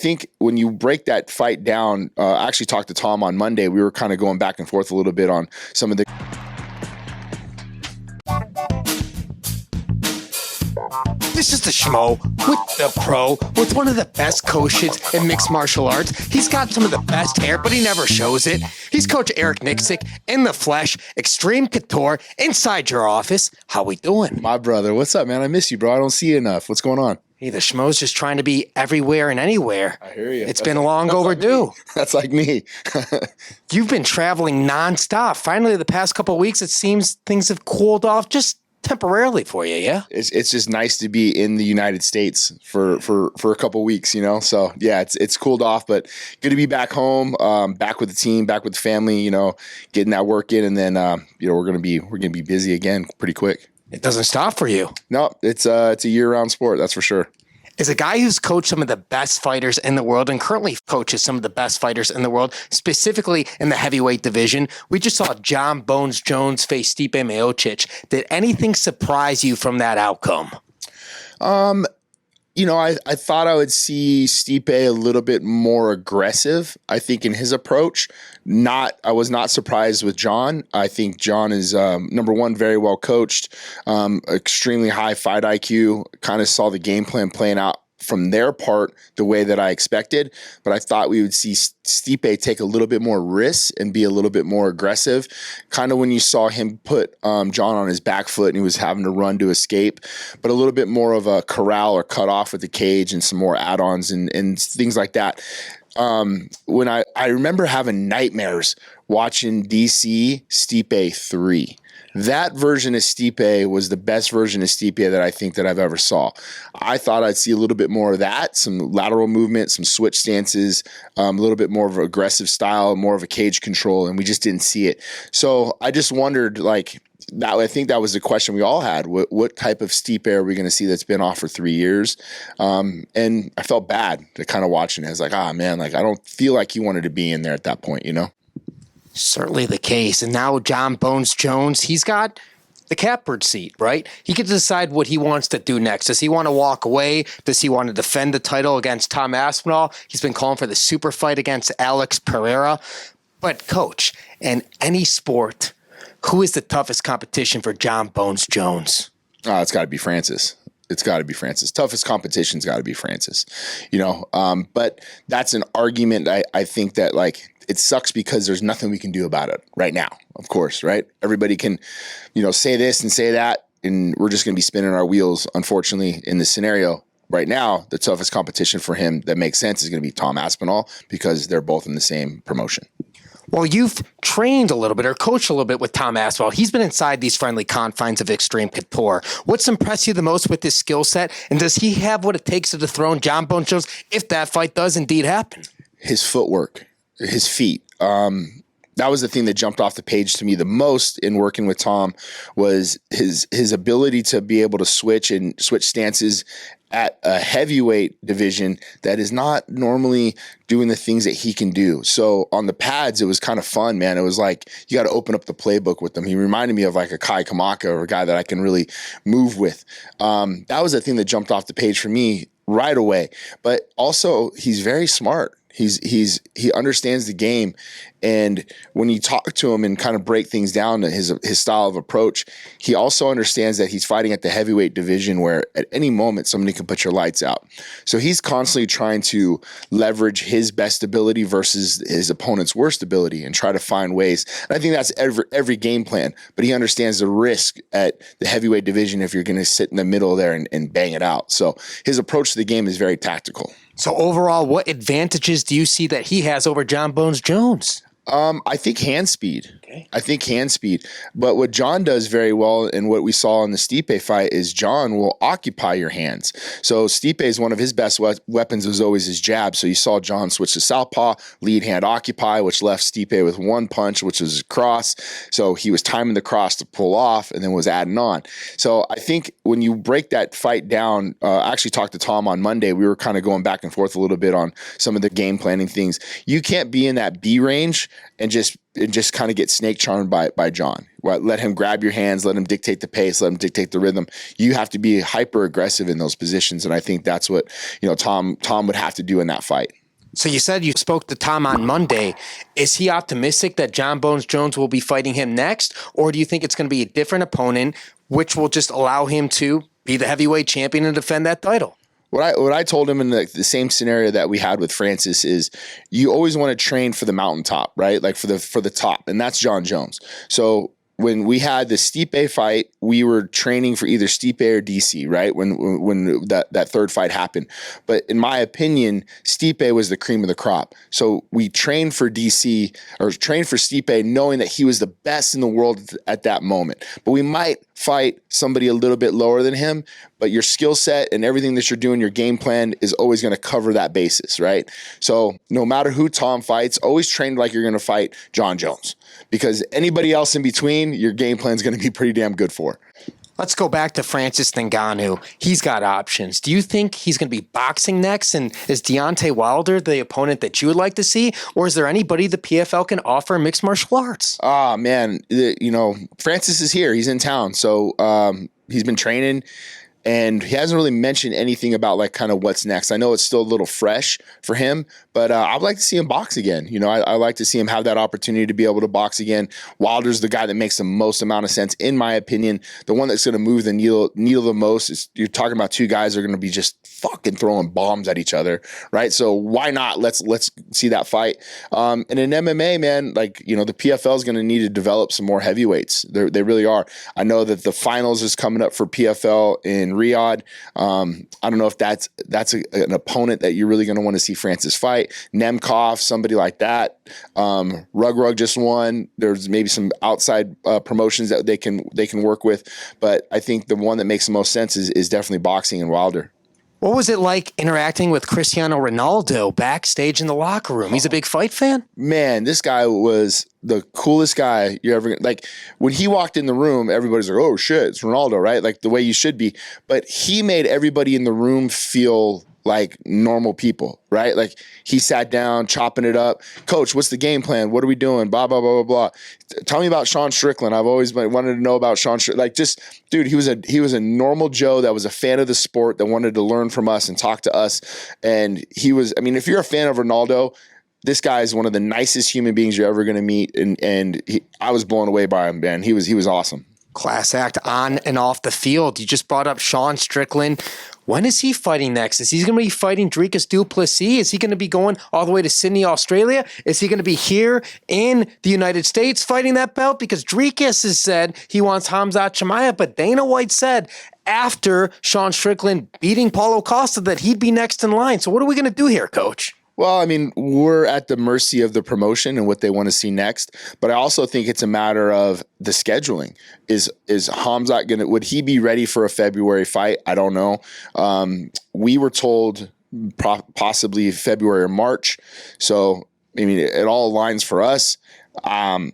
think when you break that fight down, I actually talked to Tom on Monday. We were kind of going back and forth a little bit on some of the. This is the Schmo with the pro, with one of the best coaches in mixed martial arts. He's got some of the best hair, but he never shows it. He's Coach Eric Nicksick in the flesh, Xreme Couture, inside your office. How we doing? My brother, what's up, man? I miss you, bro. I don't see you enough. What's going on? Hey, the Schmo's just trying to be everywhere and anywhere. I hear you. It's been long overdue. Like that's like me. You've been traveling nonstop. Finally, the past couple of weeks, it seems things have cooled off just temporarily for you, yeah? It's just nice to be in the United States for a couple weeks, you know? So yeah, it's cooled off, but good to be back home, back with the team, back with the family, you know, getting that work in. And then, you know, we're going to be busy again pretty quick. It doesn't stop for you. No, it's a year-round sport. That's for sure. As a guy who's coached some of the best fighters in the world and currently coaches some of the best fighters in the world, specifically in the heavyweight division, we just saw Jon Jones face Stipe Miocic. Did anything surprise you from that outcome? You know, I thought I would see Stipe a little bit more aggressive, I think, in his approach. I was not surprised with Jon. I think Jon is, number one, very well coached, extremely high fight IQ, kind of saw the game plan playing out from their part the way that I expected. But I thought we would see Stipe take a little bit more risks and be a little bit more aggressive. Kind of when you saw him put Jon on his back foot and he was having to run to escape, but a little bit more of a corral or cut off with the cage and some more add-ons and things like that. When I remember having nightmares watching DC Stipe 3. That version of Stipe was the best version of Stipe that I think that I've ever saw. I thought I'd see a little bit more of that, some lateral movement, some switch stances, a little bit more of an aggressive style, more of a cage control, and we just didn't see it. So I just wondered, like, that, I think that was the question we all had. What type of Stipe are we going to see that's been off for 3 years? And I felt bad to kind of watching it. I was like, man, like I don't feel like he wanted to be in there at that point, you know? Certainly the case. And now Jon Jones, he's got the catbird seat, right? He can decide what he wants to do next. Does he want to walk away? Does he want to defend the title against Tom Aspinall? He's been calling for the super fight against Alex Pereira. But coach, in any sport, who is the toughest competition for Jon Jones? It's got to be Francis. It's got to be Francis. Toughest competition's got to be Francis, you know. But that's an argument. I think that, like, it sucks because there's nothing we can do about it right now. Of course, right? Everybody can, you know, say this and say that, and we're just going to be spinning our wheels. Unfortunately, in this scenario right now, the toughest competition for him that makes sense is going to be Tom Aspinall because they're both in the same promotion. Well, you've trained a little bit or coached a little bit with Tom Aspinall. He's been inside these friendly confines of Xreme Couture. What's impressed you the most with his skill set? And does he have what it takes to dethrone Jon Jones if that fight does indeed happen? His footwork, his feet. That was the thing that jumped off the page to me the most in working with Tom was his ability to be able to switch stances at a heavyweight division that is not normally doing the things that he can do. So on the pads, it was kind of fun, man. It was like you got to open up the playbook with him. He reminded me of like a Kai Kamaka or a guy that I can really move with. That was the thing that jumped off the page for me right away. But also, he's very smart. He understands the game, and when you talk to him and kind of break things down to his style of approach, he also understands that he's fighting at the heavyweight division where at any moment somebody can put your lights out. So he's constantly trying to leverage his best ability versus his opponent's worst ability and try to find ways. And I think that's every game plan, but he understands the risk at the heavyweight division if you're going to sit in the middle there and bang it out. So his approach to the game is very tactical. So overall, what advantages do you see that he has over Jon Jones? I think hand speed. Okay. I think hand speed. But what Jon does very well and what we saw in the Stipe fight is Jon will occupy your hands. So Stipe is one of his best weapons was always his jab. So you saw Jon switch to southpaw, lead hand occupy, which left Stipe with one punch, which was a cross. So he was timing the cross to pull off and then was adding on. So I think when you break that fight down, I actually talked to Tom on Monday. We were kind of going back and forth a little bit on some of the game planning things. You can't be in that B range and just and just kind of get snake charmed by Jon. Let him grab your hands, let him dictate the pace, let him dictate the rhythm. You have to be hyper aggressive in those positions, and I think that's what Tom would have to do in that fight. So you said you spoke to Tom on Monday. Is he optimistic that Jon Bones Jones will be fighting him next, or do you think it's going to be a different opponent, which will just allow him to be the heavyweight champion and defend that title? What I told him in the same scenario that we had with Francis is you always want to train for the mountaintop, right? Like for the top, and that's Jon Jones. So when we had the Stipe fight, we were training for either Stipe or DC, right? When that third fight happened. But in my opinion, Stipe was the cream of the crop. So we trained for DC or trained for Stipe knowing that he was the best in the world at that moment. But we might fight somebody a little bit lower than him, but your skill set and everything that you're doing, your game plan is always going to cover that basis, right? So no matter who Tom fights, always train like you're going to fight Jon Jones, because anybody else in between, your game plan is going to be pretty damn good for. Let's go back to Francis Ngannou. He's got options. Do you think he's going to be boxing next? And is Deontay Wilder the opponent that you would like to see? Or is there anybody the PFL can offer mixed martial arts? Ah, man, Francis is here. He's in town. So he's been training. And he hasn't really mentioned anything about like kind of what's next. I know it's still a little fresh for him, but I'd like to see him box again. I like to see him have that opportunity to be able to box again. Wilder's the guy that makes the most amount of sense, in my opinion. The one that's going to move the needle the most is you're talking about two guys that are going to be just fucking throwing bombs at each other, right? So why not? Let's see that fight. And in MMA, man, like the PFL is going to need to develop some more heavyweights. They really are. I know that the finals is coming up for PFL in Riyadh. I don't know if that's an opponent that you're really going to want to see Francis fight. Nemkov, somebody like that. Rug just won. There's maybe some outside promotions that they can work with, but I think the one that makes the most sense is definitely boxing and Wilder. What was it like interacting with Cristiano Ronaldo backstage in the locker room? He's a big fight fan? Man, this guy was the coolest guy you ever, like when he walked in the room, everybody's like, oh shit, it's Ronaldo, right? Like the way you should be. But he made everybody in the room feel like normal people, right? Like he sat down, chopping it up. Coach, what's the game plan? What are we doing? Blah, blah, blah, blah, blah. Tell me about Sean Strickland. I've always wanted to know about Sean Strickland. Like just, dude, he was a normal Joe that was a fan of the sport that wanted to learn from us and talk to us. And he was, if you're a fan of Ronaldo, this guy is one of the nicest human beings you're ever going to meet. And I was blown away by him, man. He was awesome. Class act on and off the field. You just brought up Sean Strickland. When is he fighting next? Is he going to be fighting Dricus du Plessis? Is he going to be going all the way to Sydney, Australia? Is he going to be here in the United States fighting that belt? Because Dricus has said he wants Khamzat Chimaev, but Dana White said after Sean Strickland beating Paulo Costa that he'd be next in line. So what are we going to do here, Coach? Well, we're at the mercy of the promotion and what they want to see next. But I also think it's a matter of the scheduling. Is Khamzat would he be ready for a February fight? I don't know. We were told possibly February or March. So, it all aligns for us. I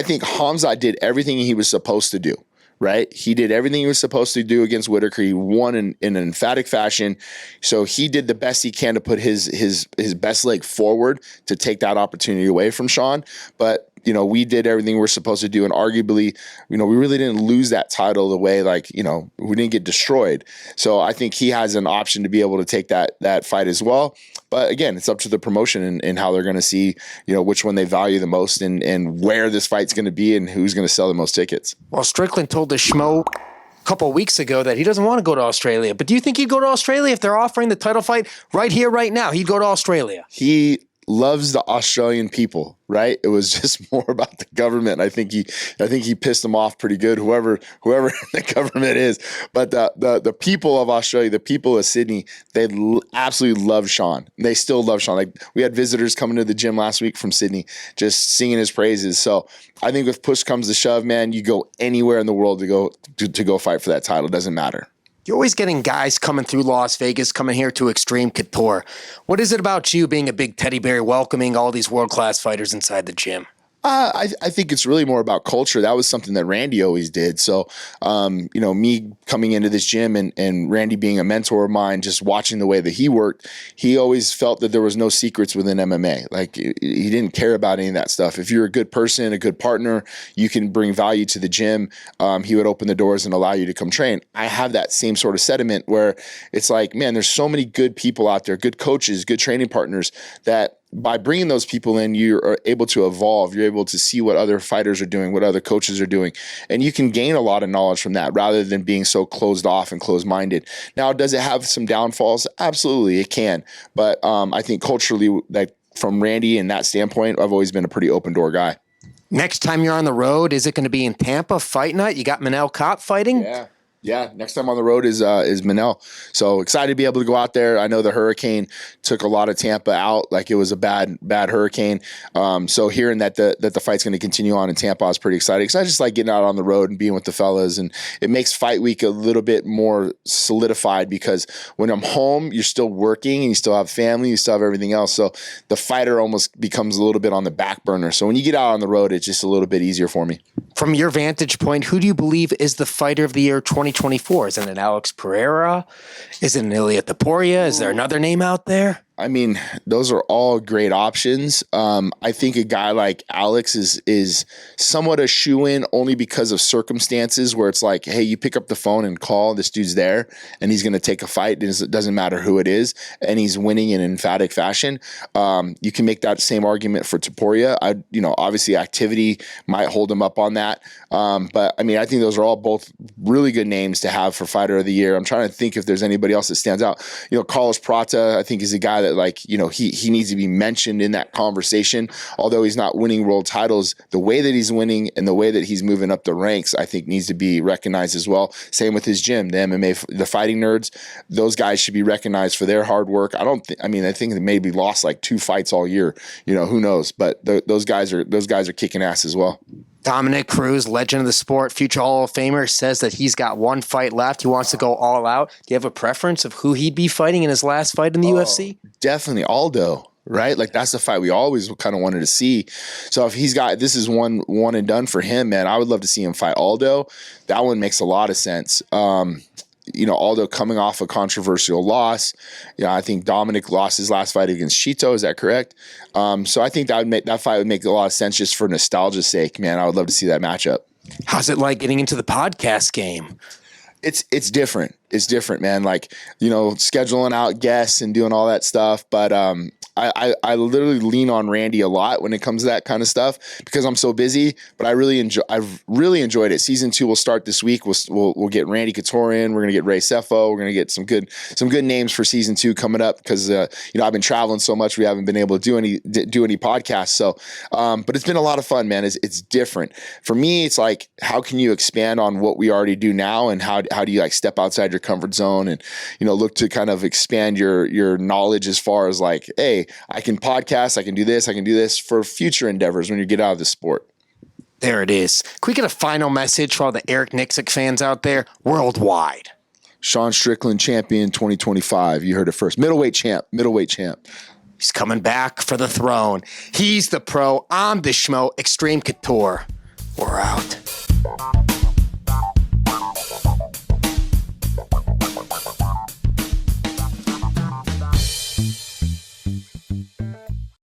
think Khamzat did everything he was supposed to do. Right? He did everything he was supposed to do against Whitaker. He won in an emphatic fashion. So he did the best he can to put his best leg forward to take that opportunity away from Sean. But, we did everything we're supposed to do. And arguably, we really didn't lose that title the way, we didn't get destroyed. So I think he has an option to be able to take that fight as well. But again, it's up to the promotion and how they're going to see, which one they value the most and where this fight's going to be and who's going to sell the most tickets. Well, Strickland told the Schmo a couple of weeks ago that he doesn't want to go to Australia. But do you think he'd go to Australia if they're offering the title fight right here, right now? He'd go to Australia. He loves the Australian people, right? It was just more about the government. I think he pissed them off pretty good, whoever the government is. But the people of Australia, the people of Sydney, they absolutely love Sean. They still love Sean. Like we had visitors coming to the gym last week from Sydney, just singing his praises. So I think if push comes to shove, man, you go anywhere in the world to go fight for that title. It doesn't matter. You're always getting guys coming through Las Vegas, coming here to Xreme Couture. What is it about you being a big teddy bear welcoming all these world-class fighters inside the gym? I think it's really more about culture. That was something that Randy always did. So, me coming into this gym and Randy being a mentor of mine, just watching the way that he worked, he always felt that there was no secrets within MMA. Like he didn't care about any of that stuff. If you're a good person, a good partner, you can bring value to the gym. He would open the doors and allow you to come train. I have that same sort of sentiment where it's like, man, there's so many good people out there, good coaches, good training partners that by bringing those people in, you are able to evolve. You're able to see what other fighters are doing, what other coaches are doing, and you can gain a lot of knowledge from that rather than being so closed off and closed-minded. Now, does it have some downfalls? Absolutely, it can. But I think culturally, like from Randy and that standpoint, I've always been a pretty open door guy. Next time you're on the road, is it going to be in Tampa fight night? You got Manel Kopp fighting? Yeah. Next time on the road is Manel. So excited to be able to go out there. I know the hurricane took a lot of Tampa out, like it was a bad hurricane. So hearing that the fight's going to continue on in Tampa, I was pretty excited because I just like getting out on the road and being with the fellas, and it makes fight week a little bit more solidified because when I'm home, you're still working and you still have family, you still have everything else. So the fighter almost becomes a little bit on the back burner. So when you get out on the road, it's just a little bit easier for me. From your vantage point, who do you believe is the fighter of the year 2024? Is it an Alex Pereira? Is it an Ilia Topuria? Is there another name out there? I mean, those are all great options. I think a guy like Alex is somewhat a shoo-in only because of circumstances where it's like, hey, you pick up the phone and call, this dude's there, and he's going to take a fight. It doesn't matter who it is, and he's winning in emphatic fashion. You can make that same argument for Topuria. Obviously activity might hold him up on that. But I mean, I think those are all both really good names to have for Fighter of the Year. I'm trying to think if there's anybody else that stands out. Carlos Prata, I think, is a guy that he needs to be mentioned in that conversation. Although he's not winning world titles, the way that he's winning and the way that he's moving up the ranks, I think needs to be recognized as well. Same with his gym, the MMA, the Fighting Nerds. Those guys should be recognized for their hard work. I think they maybe lost like 2 fights all year. Who knows? But those guys are kicking ass as well. Dominick Cruz, legend of the sport, future Hall of Famer, says that he's got 1 fight left. He wants to go all out. Do you have a preference of who he'd be fighting in his last fight in the UFC? Definitely Aldo, right? Like that's the fight we always kind of wanted to see. So if this is one and done for him, man, I would love to see him fight Aldo. That one makes a lot of sense. Aldo coming off a controversial loss. I think Dominic lost his last fight against Chito. Is that correct? So I think that fight would make a lot of sense just for nostalgia's sake, man. I would love to see that matchup. How's it like getting into the podcast game? It's different. It's different, man. Like, scheduling out guests and doing all that stuff. But I literally lean on Randy a lot when it comes to that kind of stuff because I'm so busy. But I've really enjoyed it. Season 2 will start this week. We'll get Randy Couture in. We're gonna get Ray Sefo. We're gonna get some good names for season 2 coming up because I've been traveling so much we haven't been able to do any podcasts. So, but it's been a lot of fun, man. It's different for me. It's like, how can you expand on what we already do now, and how do you like step outside your comfort zone and look to kind of expand your knowledge as far as like, hey, I can podcast, I can do this for future endeavors when you get out of the sport. There it is. Can we get a final message for all the Eric Nicksick fans out there worldwide? Sean Strickland, champion 2025. You heard it first. Middleweight champ. He's coming back for the throne. He's the pro. I'm the Schmo. Xreme Couture. We're out.